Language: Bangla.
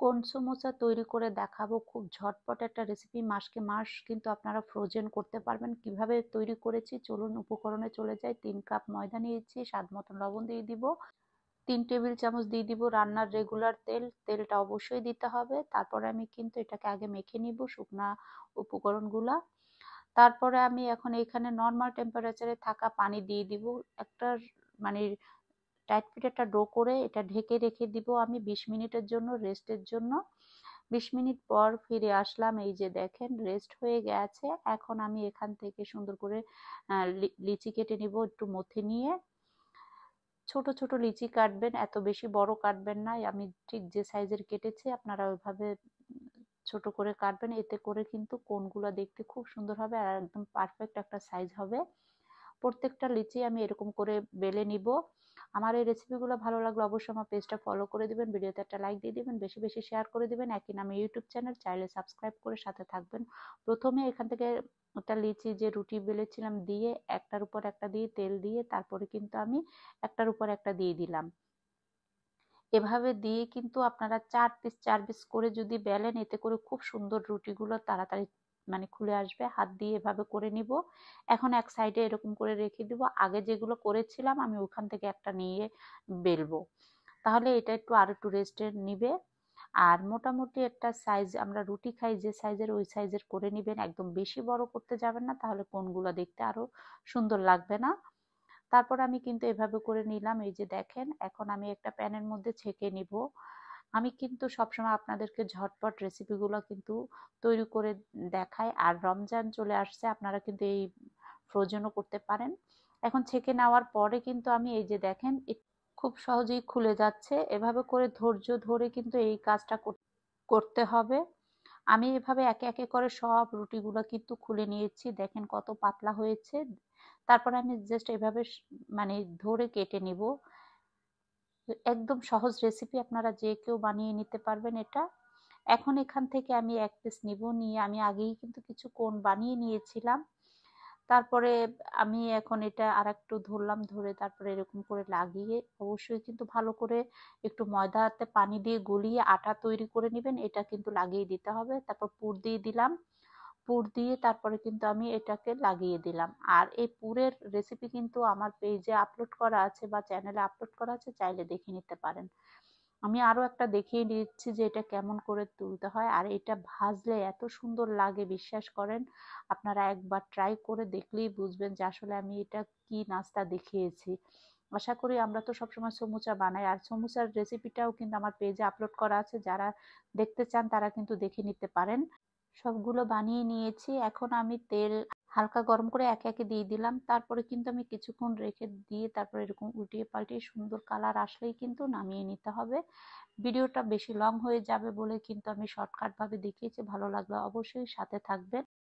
কোন সমোসা তৈরি করে দেখাবো, খুব ঝটপট একটা রেসিপি। মাসকে মাস কিন্তু আপনারা ফ্রোজেন করতে পারবেন। কিভাবে তৈরি করেছি চলুন উপকরণে চলে যাই। 3 কাপ ময়দা নিয়েছি, স্বাদ মতন লবণ দিয়ে দিব, 3 টেবিল চামচ দিয়ে দিব রান্নার রেগুলার তেল। তেলটা অবশ্যই দিতে হবে। তারপরে আমি কিন্তু এটাকে আগে মেখে নিব শুকনা উপকরণগুলা। তারপরে আমি এখন এখানে নর্মাল টেম্পারেচারে থাকা পানি দিয়ে দিব। একটা মানে টাইট ফিট একটা ডো করে এটা ঢেকে রেখে দিব আমি 20 মিনিটের জন্য, রেস্টের জন্য। 20 মিনিট পর ফিরে আসলাম। এই যে দেখেন রেস্ট হয়ে গেছে। এখন আমি এখান থেকে সুন্দর করে লিচি কেটে নিব একটু মথে নিয়ে। ছোট ছোট লিচি কাটবেন, এত বেশি বড় কাটবেন না। আমি ঠিক যে সাইজের কেটেছি আপনারা ওইভাবে ছোট করে কাটবেন। এতে করে কিন্তু কোণগুলো দেখতে খুব সুন্দর হবে আর একদম পারফেক্ট একটা সাইজ হবে। প্রত্যেকটা লিচি আমি এরকম করে বেলে নিব। আমার এই রেসিপিগুলো ভালো লাগলে অবশ্যই আমার পেজটা ফলো করে দিবেন, ভিডিওতে একটা লাইক দিয়ে দিবেন, বেশি বেশি শেয়ার করে দিবেন। একই নামে ইউটিউব চ্যানেল, চাইলে সাবস্ক্রাইব করে সাথে থাকবেন। প্রথমে এখান থেকে একটা লিচি যে রুটি বেলেছিলাম দিয়ে একটার উপর একটা দিয়ে তেল দিয়ে তারপরে কিন্তু আমি একটার উপর একটা দিয়ে দিলাম। এভাবে দিয়ে কিন্তু আপনারা 4 পিস করে যদি বেলেন, এতে করে খুব সুন্দর রুটিগুলো তাড়াতাড়ি খুলে আসবে। হাত দিয়ে এভাবে করে নিব। এখন এক সাইডে এরকম করে রেখে দিব। আগে যেগুলো করেছিলাম আমি ওখান থেকে একটা নিয়ে বেলবো। তাহলে এটা আর একটু রেস্টে নিবে। আর মোটামুটি একটা সাইজ, আমরা রুটি খাই যে সাইজের ওই সাইজের করে নিবেন। একদম বেশি বড় করতে যাবেন না, তাহলে কোনগুলো দেখতে আরো সুন্দর লাগবে না। তারপর আমি কিন্তু এভাবে করে নিলাম। এই যে দেখেন এখন আমি একটা প্যানের মধ্যে ছেঁকে নিব। আমি কিন্তু সবসময় আপনাদেরকে ঝটপট রেসিপিগুলো কিন্তু তৈরি করে দেখাই। আর রমজান চলে আসছে, আপনারা কিন্তু এই ফ্রোজেনও করতে পারেন। এখন ছেঁকে নেওয়ার পরে কিন্তু আমি এই যে দেখেন খুব সহজেই খুলে যাচ্ছে। এভাবে করে ধৈর্য ধরে কিন্তু এই কাজটা করতে হবে। আমি এভাবে একে একে করে সব রুটিগুলো কিন্তু খুলে নিয়েছি। দেখেন কত পাতলা হয়েছে। তারপরে আমি জাস্ট এভাবে ধরে কেটে নিব। একদম সহজ রেসিপি, আপনারা যে কেউ বানিয়ে নিতে পারবেন এটা। এখন এখান থেকে আমি এক পিস নিব, নিয়ে আমি আগেই কিন্তু কিছু কোণ বানিয়ে নিয়েছিলাম। তারপরে আমি এখন এটা আরেকটু ধরলাম, ধরে তারপরে এরকম করে লাগিয়ে অবশ্যই কিন্তু ভালো করে একটু ময়দাতে পানি দিয়ে গলিয়ে আটা তৈরি করে নেবেন। এটা কিন্তু লাগিয়ে দিতে হবে। তারপর পুর দিয়ে দিলাম। পুর দিয়ে তারপরে কিন্তু আমি এটাকে লাগিয়ে দিলাম। আর এই পুরের রেসিপি কিন্তু আমার পেজে আপলোড করা আছে বা চ্যানেলে আপলোড করা আছে, চাইলে দেখে নিতে পারেন। আমি আরো একটা দেখিয়ে দিচ্ছি যে এটা কেমন করে তুলতে হয়। আর এটা ভাজলে এত সুন্দর লাগে, বিশ্বাস করেন। আপনারা একবার ট্রাই করে দেখলেই বুঝবেন যে আসলে আমি এটা কি নাস্তা দেখিয়েছি। আশা করি, আমরা তো সবসময় সমুচা বানাই, আর সমুচার রেসিপিটাও কিন্তু আমার পেজে আপলোড করা আছে। যারা দেখতে চান তারা কিন্তু দেখে নিতে পারেন। সবগুলো বানিয়ে নিয়েছি। এখন আমি তেল হালকা গরম করে একে একে দিয়ে দিলাম। তারপরে কিন্তু আমি কিছুক্ষণ রেখে দিয়ে তারপরে এরকম উল্টিয়ে পাল্টিয়ে সুন্দর কালার আসলেই কিন্তু নামিয়ে নিতে হবে। ভিডিওটা বেশি লং হয়ে যাবে বলে কিন্তু আমি শর্টকাট ভাবে দেখিয়েছি। ভালো লাগলে অবশ্যই সাথে থাকবেন।